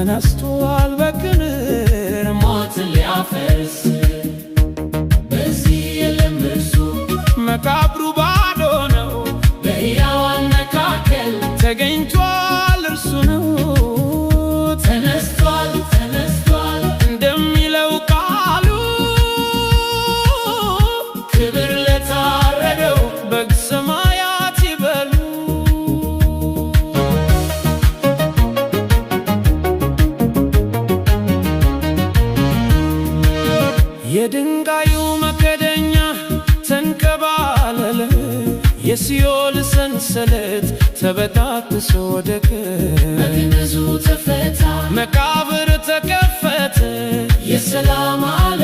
ተነስቷል በክብር ሞትን ሊያፈርስ። በዚህ የለም እርሱ መቃብሩ ባዶ ነው፣ በሕያዋን መካከል ተገኝቷል እርሱ ነው። ተነስቷል ተነስቷል እንደሚለው ቃሉ ክብር ለታረደው በግ ሰማያት ይበሉ። የድንጋዩ መክደኛ ተንከባለለ፣ የሲኦል ሰንሰለት ተበጣጥሶ ወደቀ። መግነዙ ተፈታ፣ መቃብር ተከፈተ፣ የሰላም አለ